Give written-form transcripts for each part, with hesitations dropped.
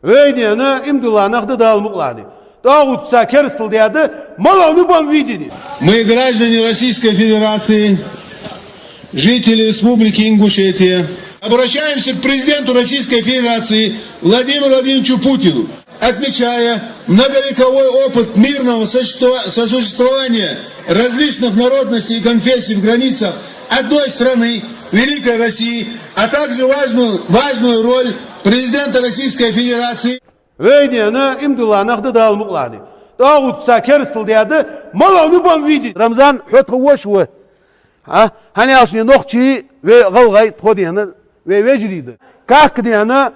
Вейне она им дала нахда дал муклады. Тагут сакерстл диады мало нубам видели. Мы, граждане Российской Федерации, жители Республики Ингушетия, обращаемся к президенту Российской Федерации Владимиру Владимировичу Путину, отмечая многовековой опыт мирного сосуществования различных народностей и конфессий в границах одной страны, Великой России, а также важную роль президента Российской Федерации. Вейне она им дала нахда дал муклады. Тагут сакерстл диады мало нубам видели. Рамзан хот хвошва. Ханяшни нохчи вгалгай тходиана вежрида. Как диана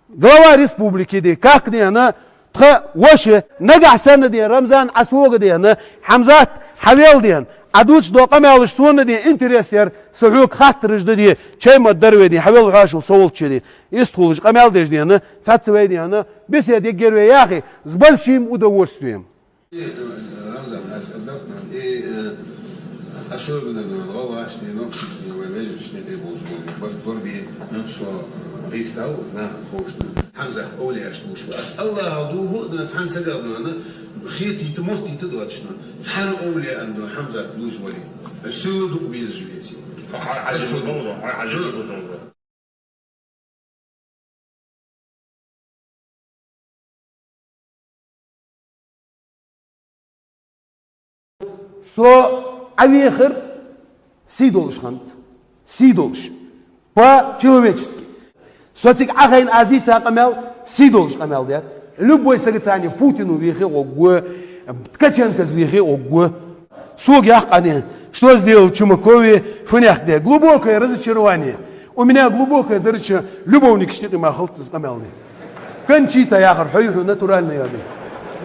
глава республики ди, как диана وشه نجح سنة دي رمضان عسوق دي أنا حمزات حويل دي عدوش دو قمالش سونا دي انتريسير سحوق خاطرش دي شيء ما الدروي دي حويل عاشو صولت شدي يستخلش قمال دي أنا تاتسوي دي أنا بس يدي جرو يا أخي زبل شيم ودورستويم رمضان أصدقنا особенно главашни, ногтишни, вежечни, борьбе, что рифтау, знак хошна. Хамза, олеаш мушу. Ас Аллах дубу, да цхан сагабну, она хити тумохти тудвачна. Цхан оле анду Хамза длужвали. Силу дух без живете. Авиахер сидолш хант, сидолш по-человечески. Социк ахайн азиса камел сидолш камел дят. Любой сагатани Путину вихи огу, Ткаченко вихи огу. Слуги ахкани, что сделал Чумакове фунях, глубокое разочарование. У меня глубокое разочарование. Любовник штиты махалт с камелны. Кончита яхар хаюху натуральный яды.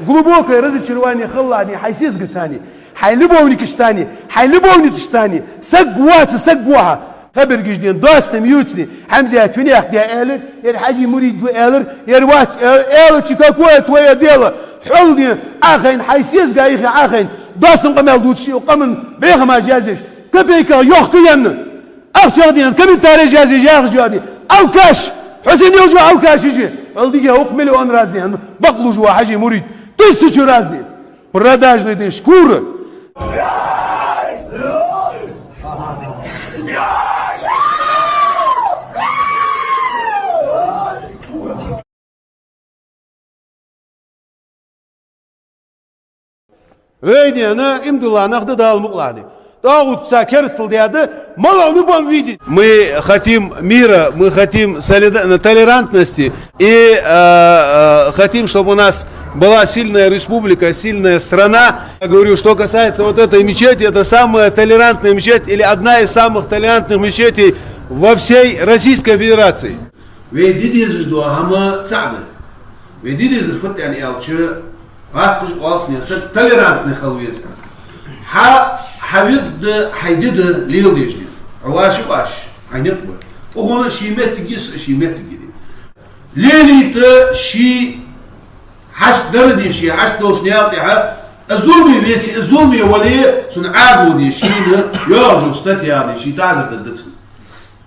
Глубокое разочарование халладни хайсис гацани. حي لبونك اشتاني حي لبونك اشتاني سقوها خبر جديد دوستم يوتني حمزه توني اخدي الر يا حاجي مريد دو الر يا روات الر تشيكاكوات ويا ديلا حلني اخين حيسيس قايخي اخين دوستم قمال دوتشي وقمن بيغ ما جازيش كبيكا يحكين اخشادين كم تاري جازي جاغ جادي اوكاش حسين يوجو اوكاش يجي الدي هوك مليون رازي بقلو جوا حاجي مريد تسچو رازي продажный день шкура. Вейне она им дала нахда дал муклады. Тагут сакерстл диады мало нубам видеть. Мы хотим мира, мы хотим толерантности и хотим, чтобы у нас была сильная республика, сильная страна. Я говорю, что касается вот этой мечети, это самая толерантная мечеть или одна из самых толерантных мечетей во всей Российской Федерации. Толерантный халвезка. حبيد حيدد ليل ديجني عواش واش عينتبه وهنا شي مات جيس شي مات جدي ليلي تا شي حش دردي شي حش دوش نياطيها الظلمي بيتي الظلمي ولي صنعابو دي شي يرجو статья دي شي تعذب الدتس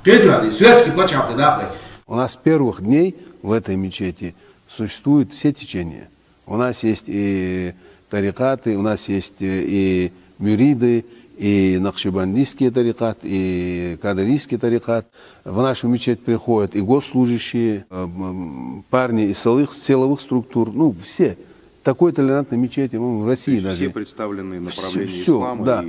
كده هذه سويتسكي плача дахай. У нас с первых дней в этой мечети существуют все течения. У нас есть и тарикаты, у нас есть и мюриды, и нахшибандийский тарикат, и кадарийский тарикат. В нашу мечеть приходят и госслужащие, парни из силовых структур, ну все. Такой толерантной мечети в России даже. Все представленные направления ислама. Да.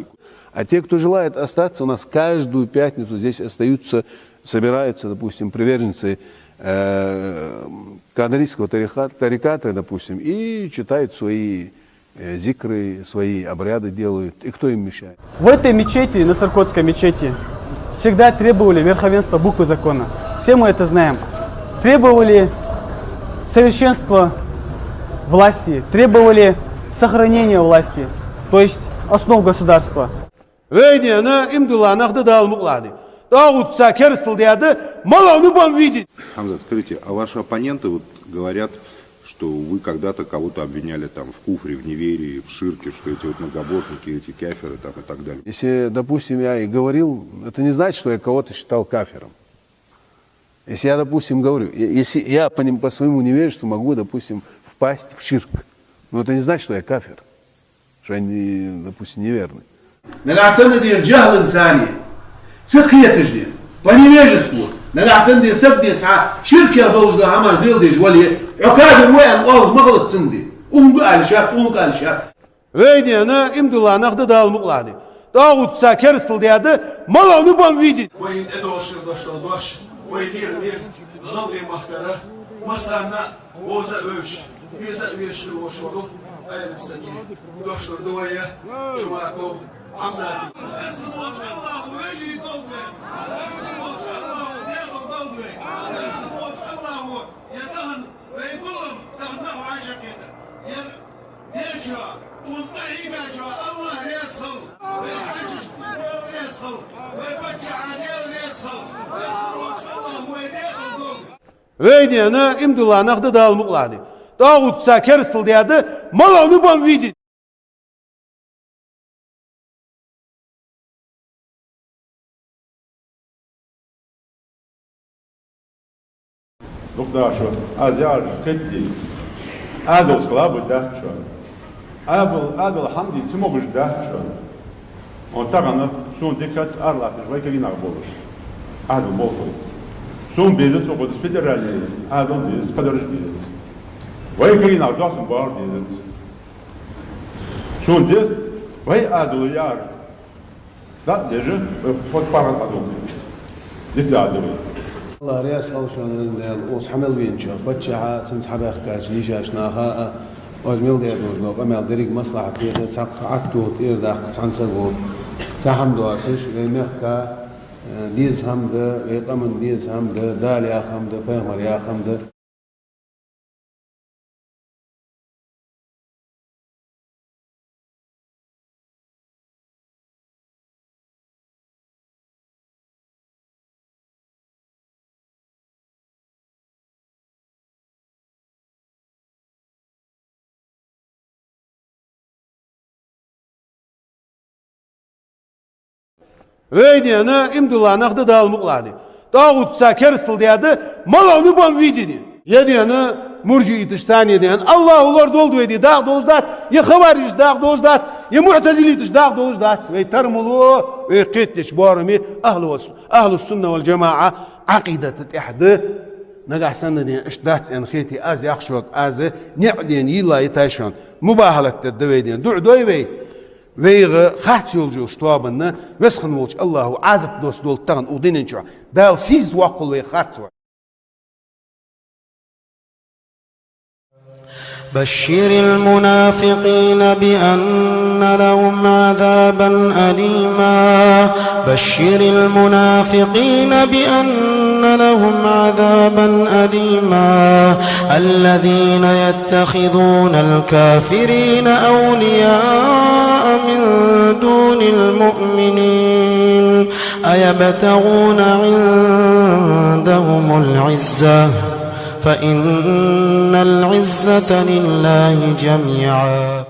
А те, кто желает остаться, у нас каждую пятницу здесь остаются, собираются, допустим, приверженцы кадарийского тариката, допустим, и читают свои зикры, свои обряды делают. И кто им мешает? В этой мечети, на Саркотской мечети, всегда требовали верховенства буквы закона. Все мы это знаем. Требовали совершенства власти, требовали сохранения власти, то есть основ государства. Хамзат, скажите, а ваши оппоненты вот говорят, что вы когда-то кого-то обвиняли там в куфре, в неверии, в ширке, что эти вот многобожники, эти кафиры там и так далее. Если, допустим, я и говорил, это не значит, что я кого-то считал кафиром. Если я, допустим, говорю, если я по своему невежеству могу, допустим, впасть в ширк, но это не значит, что я кафир, что я, допустим, неверный. Нагасана дир джахл инсани, цитхият жди, по невежеству, нагасана дир садди ца, ширк я должен хамаш дил диш вали, عكاد الوين والله ما غلط سندي قال شاب قال شاب ويدي انا امدلا ناخذ دال مقلادي داود ساكرستل دياده ما نبان فيدي وين ادوش دوش وين دير غلطي مخكره مثلا وزا وش يزا وش وشولو اي مستني دوش دويه شماكو حمزه اسم الله ويجي دوبه اسم الله وديغ دوبه اسم الله يدهن ويقولهم تهنه عشان كده يرجع ونطيب الله يسهل ويحشش يسهل ويبجع عليه يسهل الله هو يدخل ويدي انا امدلا ناخذ دال مقلادي داود ساكرستل دياده ما نبان فيدي Doktoršo, azjāž ketī, ādals labu dahčo, ādal hamdī cimoguši dahčo, un tagad sun dikat ārlācis vai kagināk boluš, ādal bolkoju. Sun bezets okodas federāli, ādal dies, kadarš dies. Vai kagināk dāsum bār dies. Sun dies, vai ādalu jār. Da, deži, pos pārāt ādal. Dies ādali. الله رياس أوشنا أوس حمل بينشاف بتشها تنسحب أخكاش ليش ناخا وجميل ديت وجنو قمال دريق مصلحة كده تسق عكتو تير داق تنسقو تسحم دواسش ويمخكا ديز حمد ويقمن ديز حمد دال يا حمد بيمر يا حمد ويدي انا امدلا ناخذ دال مقلادي داود ساكرستل دياده ما نبان فيدي يدي انا مرجئي تشتاني دي الله ولر دولد ويدي داغ دوجدات يا خوارج داغ دوجدات يا معتزلي داغ دوجدات ويترملوا ويقتش بارمي اهل السنه والجماعه عقيده الاحد نجح سنة دي اشتات ان خيتي از يخشوك از نعدين يلا يتاشون مباهلة الدويدين دوي ويغ خارج يولجو شطوابنا وسخن ولج الله عازب دوس دول تغن وديننشو دال سيز وقل وي خارج بشر المنافقين بأن لهم عذابا أليما بشر المنافقين بأن لهم عذابا أليما الذين يتخذون الكافرين أولياء من دون المؤمنين أيبتغون عندهم العزة فإن العزة لله جميعا